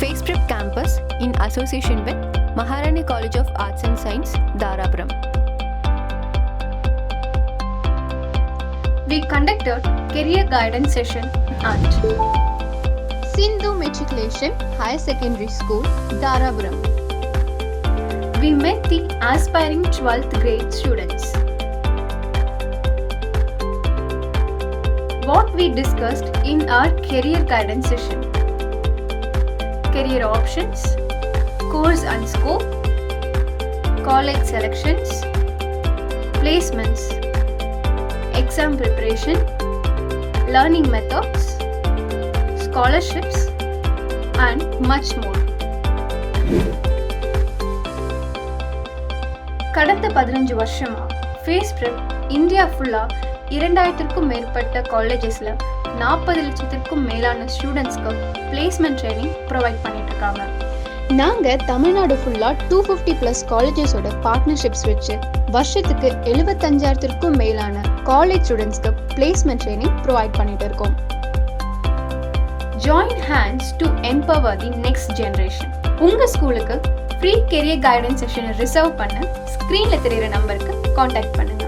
Face Prep campus in association with Maharani College of Arts and Science, Dharapuram. We conducted career guidance session at Sindhu Matriculation Higher Secondary School, Dharapuram. We met the aspiring 12th grade students. What we discussed in our career guidance session: career options, course and scope, college selections, placements, exam preparation, learning methods, scholarships, and much more. கடந்த 15 வருஷமா face prep India ஃபுல்லா 2000க்கும் மேற்பட்ட காலேஜஸ்ல 40 லட்சத்திற்கும் மேலான ஸ்டூடெண்ட்ஸ்க்கு placement training provide பண்ணிட்டு இருக்காங்க. நாங்கள் தமிழ்நாடு ஃபுல்லாக 250+ காலேஜஸோட பார்ட்னர்ஷிப்ஸ் வச்சு வருஷத்துக்கு 75,000க்கும் மேலான காலேஜ் ஸ்டூடெண்ட்ஸ்க்கு பிளேஸ்மெண்ட் ட்ரைனிங் ப்ரொவைட் பண்ணிட்டு இருக்கோம். Join hands to empower the next generation. உங்கள் ஸ்கூலுக்கு ஃப்ரீ கெரியர் கைடன்ஸ் செஷனை ரிசர்வ் பண்ண ஸ்க்ரீனில் தெரிகிற நம்பருக்கு காண்டாக்ட் பண்ணுங்கள்.